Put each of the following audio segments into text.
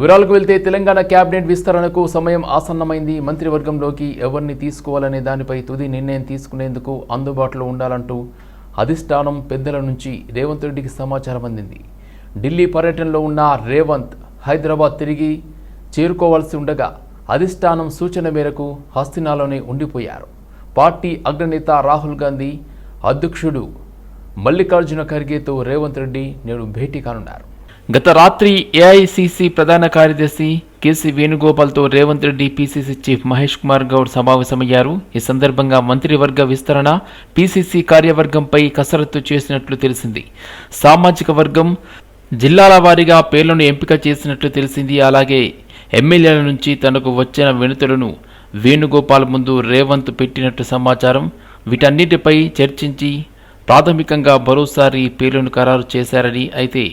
వివరాలకు వెళ్తే తెలంగాణ కేబినెట్ విస్తరణకు సమయం ఆసన్నమైంది. మంత్రివర్గంలోకి ఎవరిని తీసుకోవాలనే దానిపై తుది నిర్ణయం తీసుకునేందుకు అందుబాటులో ఉండాలంటూ అధిష్టానం పెద్దల నుంచి రేవంత్ రెడ్డికి సమాచారం అందింది. ఢిల్లీ పర్యటనలో ఉన్న రేవంత్ హైదరాబాద్ తిరిగి చేరుకోవాల్సి ఉండగా అధిష్టానం సూచన మేరకు హస్తినాలోనే ఉండిపోయారు. పార్టీ అగ్రనేత రాహుల్ గాంధీ అధ్యక్షుడు మల్లికార్జున ఖర్గేతో రేవంత్ రెడ్డి నేడు భేటీ కానున్నారు. గత రాత్రి ఏఐసీసీ ప్రధాన కార్యదర్శి కేసీ వేణుగోపాల్తో రేవంత్ రెడ్డి పీసీసీ చీఫ్ మహేష్ కుమార్ గౌడ్ సమావేశమయ్యారు. ఈ సందర్భంగా మంత్రివర్గ విస్తరణ, పీసీసీ కార్యవర్గంపై కసరత్తు చేసినట్లు తెలిసింది. సామాజిక వర్గం, జిల్లాల వారీగా పేర్లను ఎంపిక చేసినట్లు తెలిసింది. అలాగే ఎమ్మెల్యేల నుంచి తనకు వచ్చిన వినతులను వేణుగోపాల్ ముందు రేవంత్ పెట్టినట్టు సమాచారం. వీటన్నిటిపై చర్చించి ప్రాథమికంగా మరోసారి పేర్లను ఖరారు చేశారని, అయితే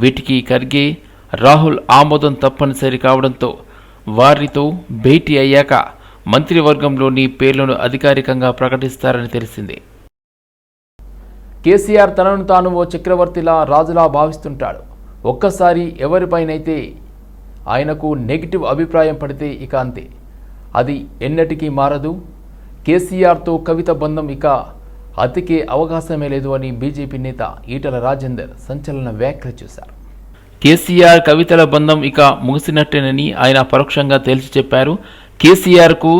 వీటికి ఖర్గే, రాహుల్ ఆమోదం తప్పనిసరి కావడంతో వారితో భేటీ అయ్యాక మంత్రివర్గంలోని పేర్లను అధికారికంగా ప్రకటిస్తారని తెలిసింది. కేసీఆర్ తనను తాను ఓ చక్రవర్తిలా, రాజులా భావిస్తుంటాడు. ఒక్కసారి ఎవరిపైనైతే ఆయనకు నెగిటివ్ అభిప్రాయం పడితే ఇక అంతే, అది ఎన్నటికీ మారదు. కేసీఆర్తో కవిత బంధం ఇక అతికే అవకాశమే లేదు అని బీజేపీ నేత ఈటల రాజేందర్ సంచలన వ్యాఖ్యలు చేశారు. కేసీఆర్ కవితల బంధం ఇక ముగిసినట్టేనని ఆయన పరోక్షంగా తేల్చి చెప్పారు. కేసీఆర్కు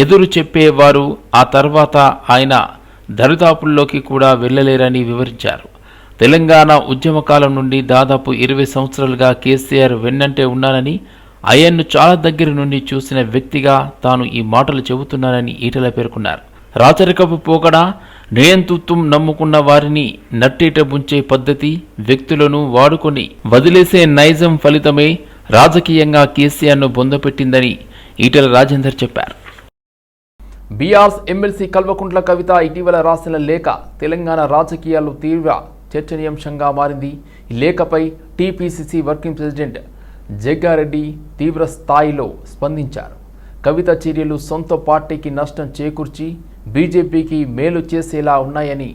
ఎదురు చెప్పేవారు ఆ తర్వాత ఆయన దరిదాపుల్లోకి కూడా వెళ్లలేరని వివరించారు. తెలంగాణ ఉద్యమకాలం నుండి దాదాపు 20 సంవత్సరాలుగా కేసీఆర్ వెన్నంటే ఉన్నానని, ఆయన్ను చాలా దగ్గర నుండి చూసిన వ్యక్తిగా తాను ఈ మాటలు చెబుతున్నానని ఈటల పేర్కొన్నారు. రాచరికపు పోకడ, నియంతృత్వం నమ్ముకున్న వారిని నట్టేట ముంచే పద్ధతి, వ్యక్తులను వాడుకొని వదిలేసే నైజం ఫలితమే రాజకీయంగా కేసీఆర్ను బొందపెట్టిందని ఈటల రాజేందర్ చెప్పారు. బీఆర్ఎస్ ఎమ్మెల్సీ కల్వకుంట్ల కవిత ఇటీవల రాసిన లేఖ తెలంగాణ రాజకీయాల్లో తీవ్ర చర్చనీయాంశంగా మారింది. ఈ లేఖపై టీపీసీసీ వర్కింగ్ ప్రెసిడెంట్ జగ్గారెడ్డి తీవ్ర స్థాయిలో స్పందించారు. కవిత చర్యలు సొంత పార్టీకి నష్టం చేకూర్చి బీజేపీకి మేలు చేసేలా ఉన్నాయని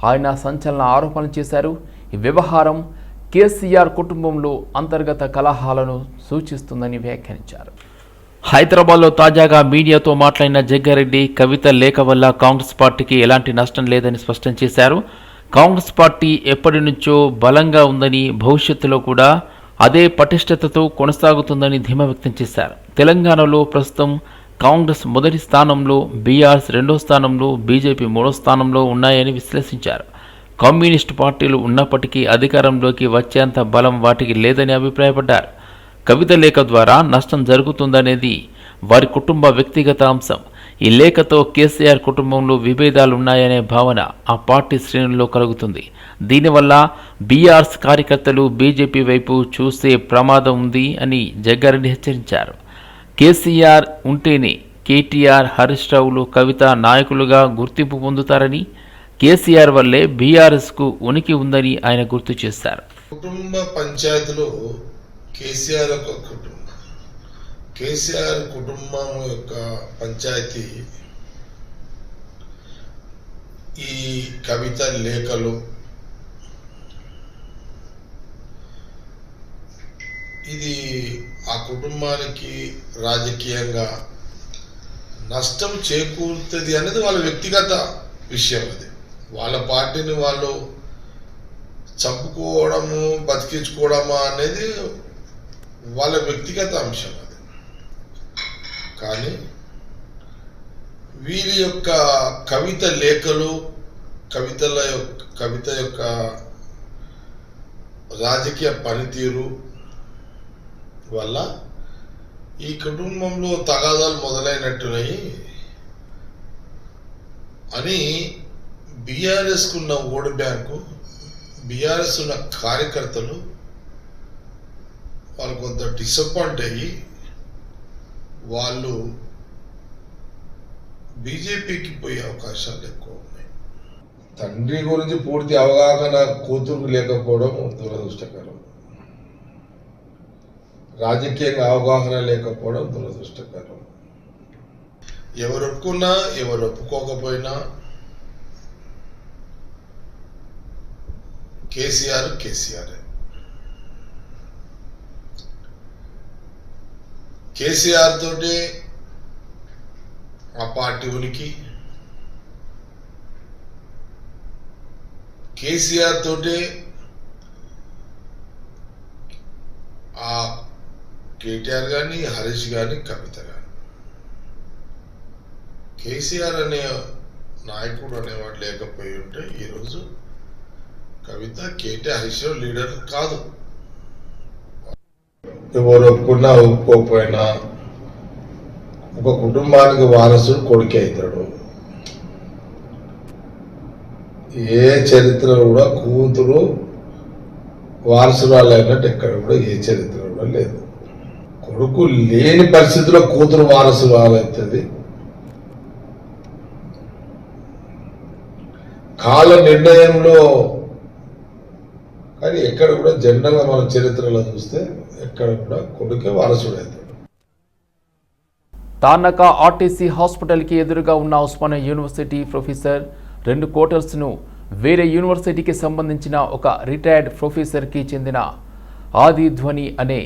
ఆయన సంచలన ఆరోపణలు చేశారు. ఈ వ్యవహారం కేసీఆర్ కుటుంబంలో అంతర్గత కలహాలను సూచిస్తుందని వ్యాఖ్యానించారు. హైదరాబాద్లో తాజాగా మీడియాతో మాట్లాడిన జగ్గారెడ్డి కవిత లేఖ వల్ల కాంగ్రెస్ పార్టీకి ఎలాంటి నష్టం లేదని స్పష్టం చేశారు. కాంగ్రెస్ పార్టీ ఎప్పటి నుంచో బలంగా ఉందని, భవిష్యత్తులో కూడా అదే పటిష్టతతో కొనసాగుతుందని ధీమా వ్యక్తం చేశారు. తెలంగాణలో ప్రస్తుతం కాంగ్రెస్ మొదటి స్థానంలో, బీఆర్ఎస్ 2వ స్థానంలో, బీజేపీ 3వ స్థానంలో ఉన్నాయని విశ్లేషించారు. కమ్యూనిస్టు పార్టీలు ఉన్నప్పటికీ అధికారంలోకి వచ్చేంత బలం వాటికి లేదని అభిప్రాయపడ్డారు. కవిత లేఖ ద్వారా నష్టం జరుగుతుందనేది వారి కుటుంబ వ్యక్తిగత అంశం. ఈ లేఖతో కేసీఆర్ కుటుంబంలో విభేదాలున్నాయనే భావన ఆ పార్టీ శ్రేణుల్లో కలుగుతుంది. దీనివల్ల బీఆర్ఎస్ కార్యకర్తలు బీజేపీ వైపు చూసే ప్రమాదం ఉంది అని జగ్గారెడ్డి హెచ్చరించారు. కేసీఆర్ ఉంటేనే కేటీఆర్, హరీష్ రావులు, కవిత నాయకులుగా గుర్తింపు పొందుతారని, కేసీఆర్ వల్లే బీఆర్ఎస్కు ఉనికి ఉందని ఆయన గుర్తు చేశారు. కుటుంబ పంచాయతీలో కేసీఆర్ యొక్క కేసీఆర్ కుటుంబం యొక్క పంచాయతీ ఈ కవిత లేఖలు ఇది ఆ కుటుంబానికి రాజకీయంగా నష్టం చేకూరుతుంది అనేది వాళ్ళ వ్యక్తిగత విషయం. అది వాళ్ళ పార్టీని వాళ్ళు చంపుకోవడము, బతికించుకోవడమా అనేది వాళ్ళ వ్యక్తిగత అంశం. అది కానీ వీరి యొక్క కవిత లేఖలు, కవిత యొక్క రాజకీయ పనితీరు వల్ల ఈ కుటుంబంలో తగాదాలు మొదలైనట్టున్నాయి అని బీఆర్ఎస్కు ఉన్న ఓటు బ్యాంకు, బీఆర్ఎస్ ఉన్న కార్యకర్తలు వాళ్ళు కొంత డిసప్పాయింట్ అయ్యి వాళ్ళు బీజేపీకి పోయే అవకాశాలు ఎక్కువ ఉన్నాయి. తండ్రి గురించి పూర్తి అవగాహన కూతురుకు లేకపోవడం దురదృష్టకరం. రాజకీయంగా అవగాహన లేకపోవడం దురదృష్టకరం. ఎవరు ఒప్పుకున్నా ఎవరు ఒప్పుకోకపోయినా కేసీఆర్ కేసీఆర్ తోటి ఆ పార్టీ ఉనికి, కేసీఆర్ తోటి ఆ కేటీఆర్ కానీ హరీష్ కానీ కవిత కానీ. కేసీఆర్ అనే నాయకుడు అనేవాడు లేకపోయి ఉంటే ఈరోజు కవిత కేటీఆర్ హరీష్ లీడర్ కాదు. ఎవరు ఒప్పుకున్నా ఒప్పుకోకపోయినా ఒక కుటుంబానికి వారసుడు కొడుకే అవుతాడు. ఏ చరిత్ర కూడా కూతురు వారసురాలు అయినట్టు ఎక్కడ కూడా ఏ చరిత్ర కూడా లేదు. కొడుకు లేని పరిస్థితిలో కూతురు వారసురాలు అవుతుంది. కాల నిర్ణయంలో కానీ ఎక్కడ కూడా జనరల్గా మన చరిత్రలో చూస్తే ఎక్కడ కూడా కొడుకే వారసుడు అవుతాడు. తార్నాక ఆర్టీసీ హాస్పిటల్కి ఎదురుగా ఉన్న ఉస్మానియా యూనివర్సిటీ ప్రొఫెసర్ 2 క్వార్టర్స్ను వేరే యూనివర్సిటీకి సంబంధించిన ఒక రిటైర్డ్ ప్రొఫెసర్కి చెందిన ఆది ధ్వని అనే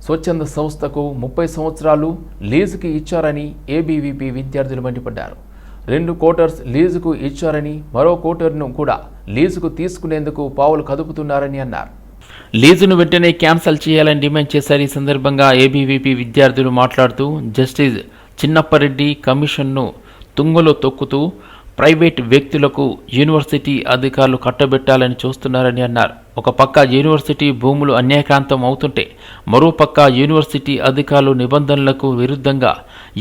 స్వచ్ఛంద సంస్థకు 30 సంవత్సరాలు లీజుకి ఇచ్చారని ఏబీవీపీ విద్యార్థులు మండిపడ్డారు. 2 క్వార్టర్స్ లీజుకు ఇచ్చారని, మరో క్వార్టర్ను కూడా లీజుకు తీసుకునేందుకు పావులు కదుపుతున్నారని అన్నారు. లీజును వెంటనే క్యాన్సల్ చేయాలని డిమాండ్ చేశారు. ఈ సందర్భంగా ఏబీవీపీ విద్యార్థులు మాట్లాడుతూ జస్టిస్ చిన్నప్పరెడ్డి కమిషన్ను తుంగలో తొక్కుతూ ప్రైవేట్ వ్యక్తులకు యూనివర్సిటీ అధికారులు కట్టబెట్టాలని చూస్తున్నారని అన్నారు. ఒక పక్క యూనివర్సిటీ భూములు అన్యాక్రాంతం అవుతుంటే మరోపక్క యూనివర్సిటీ అధికారులు నిబంధనలకు విరుద్ధంగా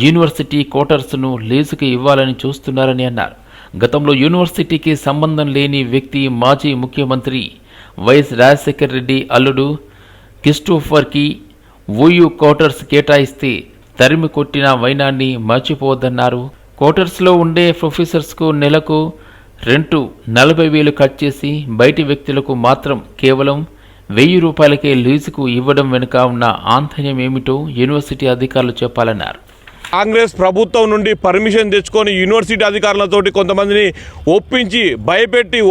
యూనివర్సిటీ క్వార్టర్స్ను లీజుకి ఇవ్వాలని చూస్తున్నారని అన్నారు. గతంలో యూనివర్సిటీకి సంబంధం లేని వ్యక్తి మాజీ ముఖ్యమంత్రి వైఎస్ రాజశేఖర్ రెడ్డి అల్లుడు క్రిస్టోఫర్కి ఓయూ క్వార్టర్స్ కేటాయిస్తే తరిమి కొట్టిన వైనాన్ని మర్చిపోవద్దన్నారు. క్వార్టర్స్లో ఉండే ప్రొఫెసర్స్కు నెలకు రెంటు 40,000 కట్ చేసి బయటి వ్యక్తులకు మాత్రం కేవలం 1,000 రూపాయలకే లీజుకు ఇవ్వడం వెనుక ఉన్న ఆంతర్యం ఏమిటో యూనివర్సిటీ అధికారులు చెప్పాలన్నారు. కాంగ్రెస్ ప్రభుత్వం నుండి పర్మిషన్ తెచ్చుకొని యూనివర్సిటీ అధికారులతోటి కొంతమందిని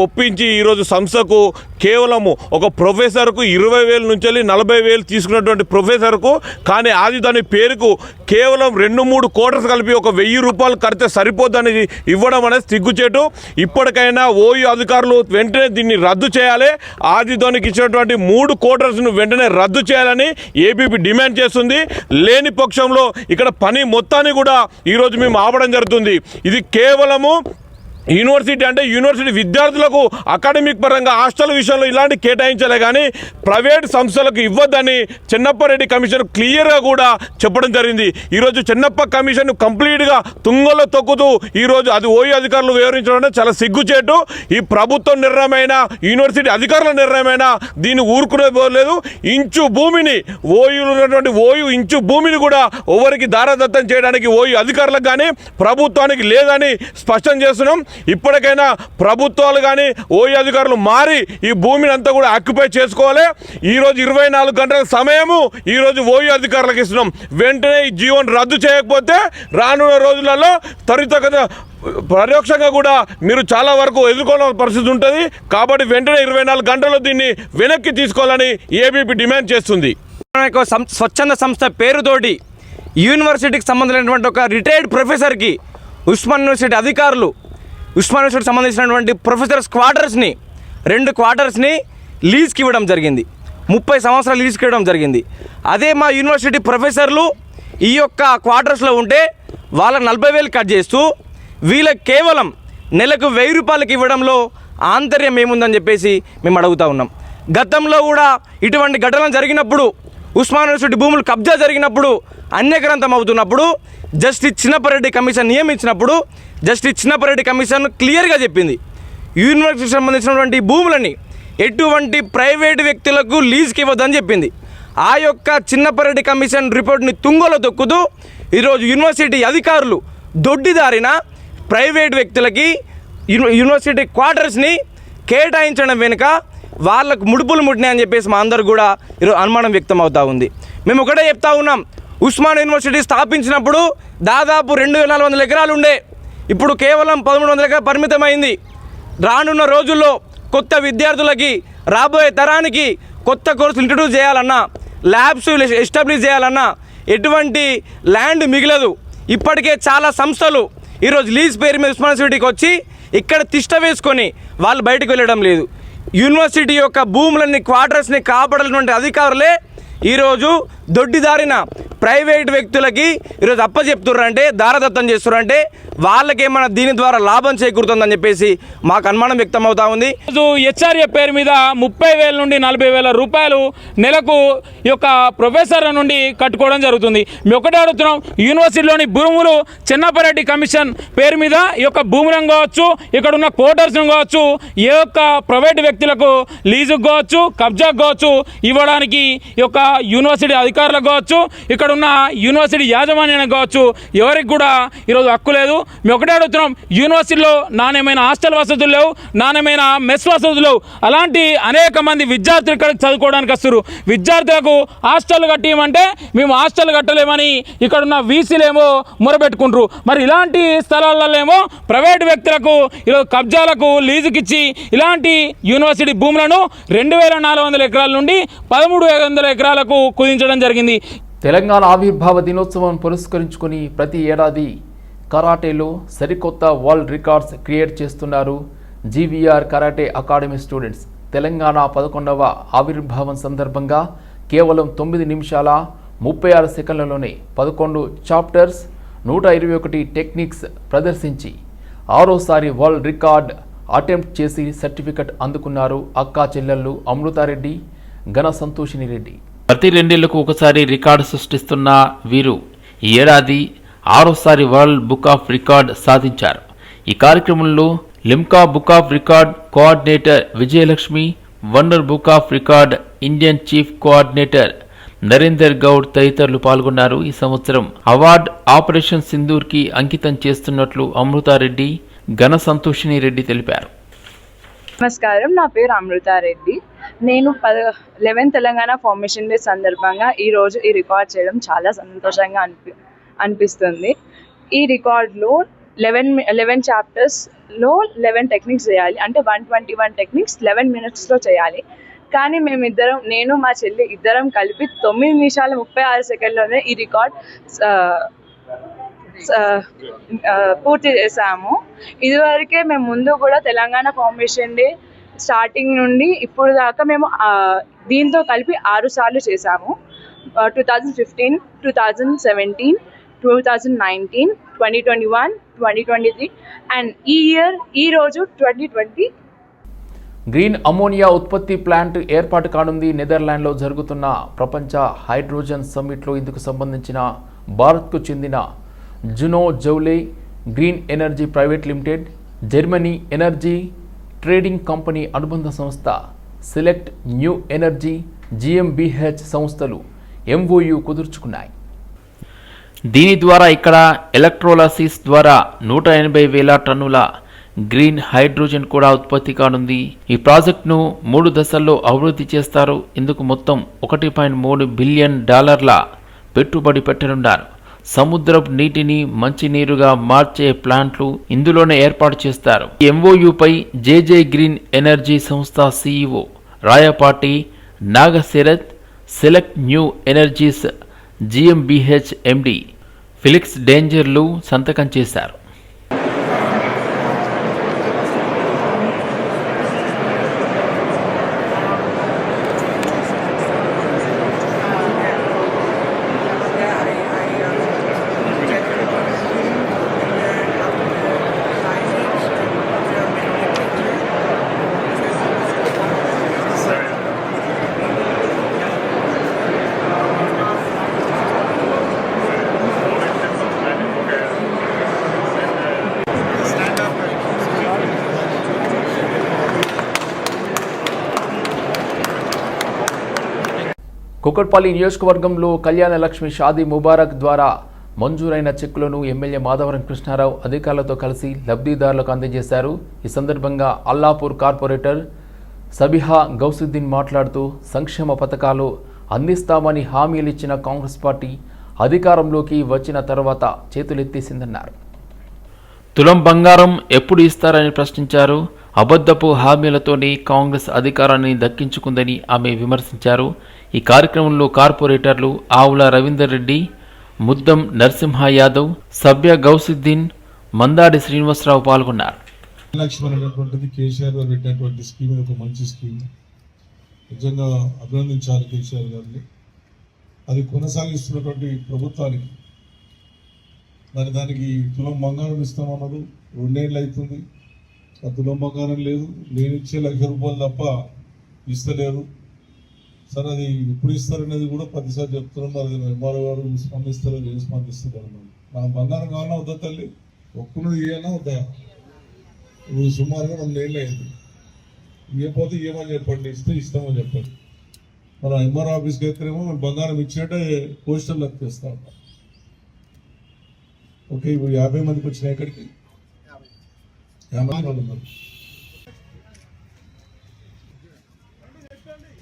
ఒప్పించి ఈరోజు సంస్థకు కేవలము ఒక ప్రొఫెసర్కు 20,000 నుంచి 40,000 తీసుకున్నటువంటి ప్రొఫెసర్కు, కానీ అది దాని పేరుకు కేవలం 2-3 క్వార్టర్స్ కలిపి ఒక 1,000 రూపాయలు కడితే సరిపోద్దని ఇవ్వడం అనేది సిగ్గుచేటు. ఇప్పటికైనా ఓయూ అధికారులు వెంటనే దీన్ని రద్దు చేయాలి. ఆదిధ్వనికి ఇచ్చినటువంటి 3 క్వార్టర్స్ను వెంటనే రద్దు చేయాలని ఏబీపీ డిమాండ్ చేస్తుంది. లేని పక్షంలో ఇక్కడ పని మొత్తాన్ని కూడా ఈరోజు మేము ఆపడం జరుగుతుంది. ఇది కేవలము యూనివర్సిటీ అంటే యూనివర్సిటీ విద్యార్థులకు అకాడమిక్ పరంగా హాస్టల్ విషయంలో ఇలాంటి కేటాయించాలే కానీ ప్రైవేట్ సంస్థలకు ఇవ్వద్దని చెన్నప్పారెడ్డి కమిషన్ క్లియర్గా కూడా చెప్పడం జరిగింది. ఈరోజు చెన్నప్ప కమిషన్ కంప్లీట్గా తుంగలో తొక్కుతూ ఈరోజు అది ఓయూ అధికారులు వివరించడం చాలా సిగ్గుచేటు. ఈ ప్రభుత్వం నిర్ణయమైన యూనివర్సిటీ అధికారుల నిర్ణయమైన దీన్ని ఊరుకునే పోలేదు. ఇంచు భూమిని ఓయూలో ఉన్నటువంటి ఓయూ ఇంచు భూమిని కూడా ఎవరికి దారదత్తం చేయడానికి ఓయూ అధికారులకు కానీ ప్రభుత్వానికి లేదని స్పష్టం చేస్తున్నాం. ఇప్పటికైనా ప్రభుత్వాలు కానీ ఓయూ అధికారులు మారి ఈ భూమిని అంతా కూడా ఆక్యుపై చేసుకోవాలి. ఈరోజు 24 గంటల సమయము ఈరోజు ఓయూ అధికారులకు ఇస్తున్నాం. వెంటనే ఈ జీవోను రద్దు చేయకపోతే రానున్న రోజులలో పరోక్షంగా కూడా మీరు చాలా వరకు ఎదుర్కోవాల్సిన పరిస్థితి ఉంటుంది. కాబట్టి వెంటనే 24 గంటల్లో దీన్ని వెనక్కి తీసుకోవాలని ఏబీపీ డిమాండ్ చేస్తుంది. స్వచ్ఛంద సంస్థ పేరుతోటి యూనివర్సిటీకి సంబంధించినటువంటి ఒక రిటైర్డ్ ప్రొఫెసర్కి ఉస్మాన్ యూనివర్సిటీ అధికారులు ఉస్మాన్ యూనివర్సిటీకి సంబంధించినటువంటి ప్రొఫెసర్స్ క్వార్టర్స్ని 2 క్వార్టర్స్ని లీజ్కి ఇవ్వడం జరిగింది. 30 సంవత్సరాలు లీజ్కి ఇవ్వడం జరిగింది. అదే మా యూనివర్సిటీ ప్రొఫెసర్లు ఈ యొక్క క్వార్టర్స్లో ఉంటే వాళ్ళ 40,000 కట్ చేస్తూ వీళ్ళకి కేవలం నెలకు 1,000 రూపాయలకి ఇవ్వడంలో ఆంతర్యం ఏముందని చెప్పేసి మేము అడుగుతూ ఉన్నాం. గతంలో కూడా ఇటువంటి ఘటనలు జరిగినప్పుడు ఉస్మాన్ యూనివర్సిటీ భూములు కబ్జా జరిగినప్పుడు అన్యగ్రంథం అవుతున్నప్పుడు జస్టిస్ చిన్నప్పరెడ్డి కమిషన్ నియమించినప్పుడు జస్టిస్ చిన్నప్పరెడ్డి కమిషన్ క్లియర్గా చెప్పింది యూనివర్సిటీకి సంబంధించినటువంటి భూములని ఎటువంటి ప్రైవేటు వ్యక్తులకు లీజ్కి ఇవ్వద్దని చెప్పింది. ఆ యొక్క చిన్నప్పరెడ్డి కమిషన్ రిపోర్ట్ని తుంగలో తొక్కుతూ ఈరోజు యూనివర్సిటీ అధికారులు దొడ్డిదారిన ప్రైవేట్ వ్యక్తులకి యూనివర్సిటీ క్వార్టర్స్ని కేటాయించడం వెనుక వాళ్ళకు ముడుపులు ముట్టినాయని చెప్పేసి మా అందరూ కూడా ఈరోజు అనుమానం వ్యక్తం అవుతూ ఉంది. మేము ఒకటే చెప్తా ఉన్నాం, ఉస్మాన్ యూనివర్సిటీ స్థాపించినప్పుడు దాదాపు 2,400 ఎకరాలు ఉండే, ఇప్పుడు కేవలం 1,300 ఎకరాలు పరిమితమైంది. రానున్న రోజుల్లో కొత్త విద్యార్థులకి రాబోయే తరానికి కొత్త కోర్సులు ఇంట్రడ్యూస్ చేయాలన్నా, ల్యాబ్స్ ఎస్టాబ్లిష్ చేయాలన్నా ఎటువంటి ల్యాండ్ మిగలదు. ఇప్పటికే చాలా సంస్థలు ఈరోజు లీజ్ పేరు మీద ఉస్మానియా యూనివర్సిటీకి వచ్చి ఇక్కడ తిష్ట వేసుకొని వాళ్ళు బయటకు వెళ్ళడం లేదు. యూనివర్సిటీ యొక్క భూములన్నీ క్వార్టర్స్ని కాపాడాల్సినటువంటి అధికారులే ఈరోజు దొడ్డిదారిన ప్రైవేట్ వ్యక్తులకి ఈరోజు అప్పచెప్తున్నారంటే, దారదత్తం చేస్తున్నారంటే వాళ్ళకేమైనా దీని ద్వారా లాభం చేకూరుతుందని చెప్పేసి మాకు అనుమానం వ్యక్తం అవుతా ఉంది. హెచ్ఆర్ఏ పేరు మీద 30,000 నుండి 40,000 రూపాయలు నెలకు ఈ యొక్క ప్రొఫెసర్ నుండి కట్టుకోవడం జరుగుతుంది. మేము ఒకటే అడుగుతున్నాం, యూనివర్సిటీలోని భూములు చెన్నాపరెడ్డి కమిషన్ పేరు మీద ఈ యొక్క భూములను కావచ్చు, ఇక్కడ ఉన్న క్వార్టర్స్ను కావచ్చు, ఏ యొక్క ప్రైవేట్ వ్యక్తులకు లీజుకు కావచ్చు, కబ్జాకు కావచ్చు ఇవ్వడానికి ఈ యొక్క యూనివర్సిటీ అధికారులకు కావచ్చు, ఇక్కడ ఉన్న యూనివర్సిటీ యాజమాన్యానికి కావచ్చు ఎవరికి కూడా ఈరోజు హక్కు లేదు. మేము ఒకటే అడుగుతున్నాం, యూనివర్సిటీలో నాణ్యమైన హాస్టల్ వసతులు లేవు, నాణ్యమైన మెస్ వసతులు లేవు. అలాంటి అనేక మంది విద్యార్థులు ఇక్కడ చదువుకోవడానికి వస్తారు. విద్యార్థులకు హాస్టల్ కట్టియమంటే మేము హాస్టల్ కట్టలేమని ఇక్కడ ఉన్న వీసీలేమో మొరబెట్టుకుంటారు. మరి ఇలాంటి స్థలాలలో ఏమో ప్రైవేట్ వ్యక్తులకు ఈరోజు కబ్జాలకు లీజుకిచ్చి ఇలాంటి యూనివర్సిటీ భూములను 2,400 ఎకరాల నుండి 13,500 ఎకరాలకు కుదించడం జరిగింది. తెలంగాణ ఆవిర్భావ దినోత్సవం పురస్కరించుకొని ప్రతి ఏడాది కరాటేలో సరికొత్త వరల్డ్ రికార్డ్స్ క్రియేట్ చేస్తున్నారు GVR karate academy students. Telangana 11వ ఆవిర్భావం సందర్భంగా కేవలం 9 నిమిషాల 36 సెకండ్లలోనే 11 చాప్టర్స్ 121 టెక్నిక్స్ ప్రదర్శించి 6వసారి వరల్డ్ రికార్డ్ అటెంప్ట్ చేసి సర్టిఫికెట్ అందుకున్నారు అక్కా చెల్లెళ్ళు అమృతారెడ్డి, ఘన సంతోషిని రెడ్డి. ప్రతి 2 ఏళ్లకు ఒకసారి రికార్డు సృష్టిస్తున్న వీరు ఈ ఏడాది 6వసారి వరల్డ్ బుక్ ఆఫ్ రికార్డ్ సాధించారు. ఈ కార్యక్రమంలో Limca book of record coordinator Vijayalakshmi, wonder book of record Indian chief coordinator Narender Goud తదితరులు పాల్గొన్నారు. ఈ సంవత్సరం అవార్డు ఆపరేషన్ సింధూర్కి అంకితం చేస్తున్నట్లు అమృతారెడ్డి, ఘన సంతోషిని రెడ్డి తెలిపారు. నమస్కారం, నా పేరు అమృతారెడ్డి. నేను 11 తెలంగాణ ఫార్మేషన్ డే సందర్భంగా ఈరోజు ఈ రికార్డ్ చేయడం చాలా సంతోషంగా అనిపిస్తుంది. ఈ రికార్డ్లో 11 చాప్టర్స్లో 11 టెక్నిక్స్ చేయాలి, అంటే 121 టెక్నిక్స్ 11 మినిట్స్లో చేయాలి. కానీ మేమిద్దరం, నేను మా చెల్లి ఇద్దరం కలిపి 9 నిమిషాల 36 సెకండ్లోనే ఈ రికార్డ్ పూర్తి చేసాము. ఇదివరకే మేము ముందు కూడా తెలంగాణ ఫార్మేషన్ డే స్టార్టింగ్ నుండి ఇప్పుడు దాకా మేము దీంతో కలిపి 6 సార్లు చేసాము. 2015, 2017, 2019, 2021, 2023 అండ్ ఈరోజు 2020. గ్రీన్ అమోనియా ఉత్పత్తి ప్లాంట్ ఏర్పాటు కానుంది. నెదర్లాండ్లో జరుగుతున్న ప్రపంచ హైడ్రోజన్ సమ్మిట్లో ఇందుకు సంబంధించిన భారత్కు చెందిన Juno Joule green energy private limited, Germany energy trading company అనుబంధ సంస్థ సెలెక్ట్ న్యూ ఎనర్జీ GmbH సంస్థలు MOU కుదుర్చుకున్నాయి. దీని ద్వారా ఇక్కడ ఎలక్ట్రోలసిస్ ద్వారా 180,000 టన్నుల గ్రీన్ హైడ్రోజన్ కూడా ఉత్పత్తి కానుంది. ఈ ప్రాజెక్టును 3 దశల్లో అభివృద్ధి చేస్తారు. ఇందుకు మొత్తం $1.3 బిలియన్ పెట్టుబడి పెట్టనున్నారు. సముద్రపు నీటిని మంచినీరుగా మార్చే ప్లాంట్లు ఇందులోనే ఏర్పాటు చేస్తారు. ఈ MOUపై జేజే గ్రీన్ ఎనర్జీ సంస్థ CEO Rayapati Nagasharath, select new energies GmbH MD Felix డేంజర్లు సంతకం చేశారు. కుకట్పల్లి నియోజకవర్గంలో కళ్యాణ లక్ష్మి షాదీ ముబారక్ ద్వారా మంజూరైన చెక్కులను ఎమ్మెల్యే మాధవరం కృష్ణారావు అధికారులతో కలిసి లబ్ధిదారులకు అందజేశారు. ఈ సందర్భంగా అల్లాపూర్ కార్పొరేటర్ సబిహా గౌసుద్దీన్ మాట్లాడుతూ సంక్షేమ పథకాలు అందిస్తామని హామీలు ఇచ్చిన కాంగ్రెస్ పార్టీ అధికారంలోకి వచ్చిన తర్వాత చేతులెత్తేసిందన్నారు. తులం బంగారం ఎప్పుడు ఇస్తారని ప్రశ్నించారు. అబద్ధపు హామీలతోనే కాంగ్రెస్ అధికారాన్ని దక్కించుకుందని ఆమె విమర్శించారు. ఈ కార్యక్రమంలో కార్పొరేటర్లు ఆవుల రవీందర్ రెడ్డి, ముద్దం నరసింహ యాదవ్, సభ్య గౌసుద్దీన్, మందాడి శ్రీనివాసరావు పాల్గొన్నారు. లక్ష్మణ్ అనేటువంటిది కేసీఆర్ గారు పెట్టినటువంటి స్కీమ్, ఒక మంచి స్కీమ్, నిజంగా అభినందించాలి కేసీఆర్ గారిని. అది కొనసాగిస్తున్నటువంటి ప్రభుత్వానికి మరి దానికి తులం బంగారం ఇస్తామన్నది 2 ఏళ్ళు అవుతుంది. ఆ తులం బంగారం లేదు, నేను ఇచ్చే ₹1,00,000 తప్ప ఇస్తలేరు. సరే అది ఎప్పుడు ఇస్తారనేది కూడా ప్రతిసారి చెప్తున్నాం. మరి ఎంఆర్ఓ గారు స్పందిస్తారు, ఏం స్పందిస్తున్నారు. మరి నా బంగారం కావాలన్నా వద్దా తల్లి, ఒక్కున్నది ఇవ్వనా వద్దా? ఇప్పుడు సుమారుగా 2 ఏళ్ళు అయింది. ఇవ్వకపోతే ఏమని చెప్పండి, ఇస్తే ఇస్తామని చెప్పండి. మన ఎంఆర్ఓ ఆఫీస్కి అయితేనేమో మనం బంగారం ఇచ్చినట్టే పోస్టర్లకు తెస్తా ఉంటాం. ఓకే, ఇప్పుడు 50 మందికి వచ్చినాయి. ఇక్కడికి 50 మంది ఉన్నారు.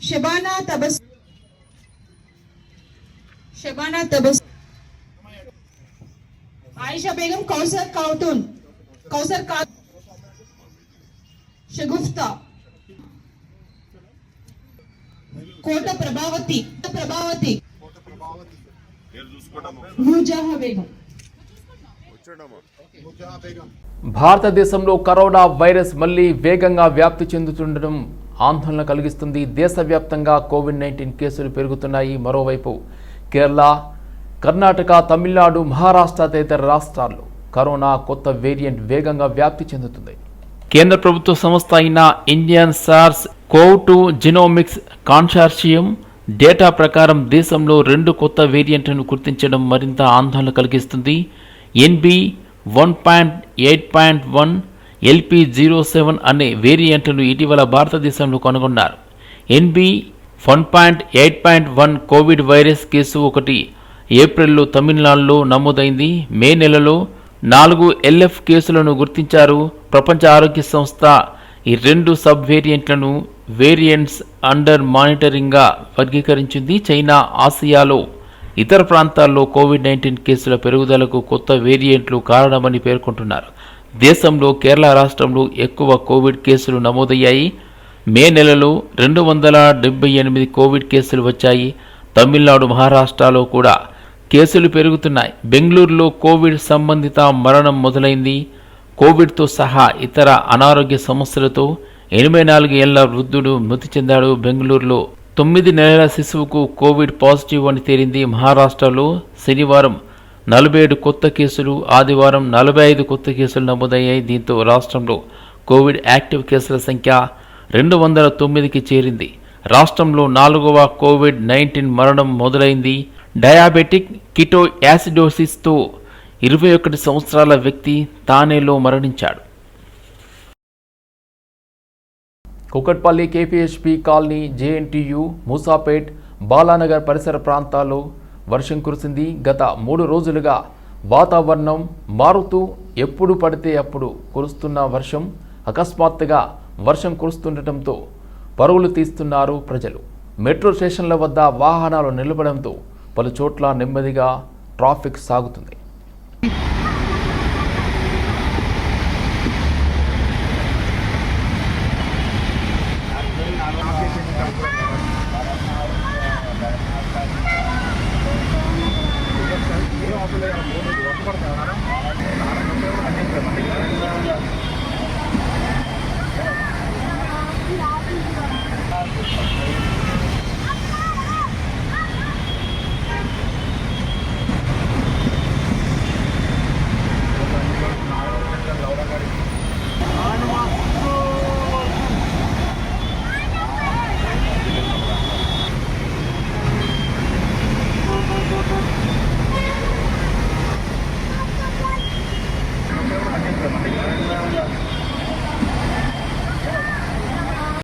शबाना तबस आयशा बेगम, कौसर खातून, शगुफ्ता, कोट प्रभावती, नूजहा बेगम. భారతదేశంలో కరోనా వైరస్ మళ్లీ వేగంగా వ్యాప్తి చెందుతుండడం ఆందోళన కలిగిస్తుంది. దేశవ్యాప్తంగా కోవిడ్-19 కేసులు పెరుగుతున్నాయి. మరోవైపు కేరళ, కర్ణాటక, తమిళనాడు, మహారాష్ట్ర తదితర రాష్ట్రాల్లో కరోనా కొత్త వేరియంట్ వేగంగా వ్యాప్తి చెందుతుంది. కేంద్ర ప్రభుత్వ సంస్థ అయిన Indian SARS CoV two genomics consortium data ప్రకారం దేశంలో 2 కొత్త వేరియంట్లను గుర్తించడం మరింత ఆందోళన కలిగిస్తుంది. NB1.8.1 LP07 అనే వేరియంట్ను ఇటీవల భారతదేశంలో కనుగొన్నారు. NB1.8.1 కోవిడ్ వైరస్ కేసు 1 ఏప్రిల్లో తమిళనాడులో నమోదైంది. మే నెలలో 4 LF కేసులను గుర్తించారు. ప్రపంచ ఆరోగ్య సంస్థ ఈ 2 సబ్ వేరియంట్లను వేరియంట్స్ అండర్ మానిటరింగ్గా వర్గీకరించింది. చైనా, ఆసియాలో ఇతర ప్రాంతాల్లో కోవిడ్-19 కేసుల పెరుగుదలకు కొత్త వేరియంట్లు కారణమని పేర్కొంటున్నారు. దేశంలో కేరళ రాష్ట్రంలో ఎక్కువ కోవిడ్ కేసులు నమోదయ్యాయి. మే నెలలో 278 కోవిడ్ కేసులు వచ్చాయి. తమిళనాడు, మహారాష్ట్రలో కూడా కేసులు పెరుగుతున్నాయి. బెంగళూరులో కోవిడ్ సంబంధిత మరణం మొదలైంది. కోవిడ్తో సహా ఇతర అనారోగ్య సమస్యలతో 84 ఏళ్ల వృద్ధుడు మృతి చెందాడు. బెంగళూరులో 9 నెలల శిశువుకు కోవిడ్ పాజిటివ్ అని తేలింది. మహారాష్ట్రలో శనివారం 47 కొత్త కేసులు, ఆదివారం 45 కొత్త కేసులు నమోదయ్యాయి. దీంతో రాష్ట్రంలో కోవిడ్ యాక్టివ్ కేసుల సంఖ్య 209కి చేరింది. రాష్ట్రంలో 4వ కోవిడ్-19 మరణం మొదలైంది. డయాబెటిక్ కిటో యాసిడోసిస్తో 21 సంవత్సరాల వ్యక్తి తానేలో మరణించాడు. Kukatpally, KPHP colony, JNTU, Moosapet, Balanagar పరిసర ప్రాంతాల్లో వర్షం కురిసింది. గత 3 రోజులుగా వాతావరణం మారుతూ ఎప్పుడు పడితే అప్పుడు కురుస్తున్న వర్షం అకస్మాత్తుగా వర్షం కురుస్తుండటంతో పరుగులు తీస్తున్నారు ప్రజలు. మెట్రో స్టేషన్ల వద్ద వాహనాలు నిలబడంతో పలు చోట్ల నెమ్మదిగా ట్రాఫిక్ సాగుతుంది.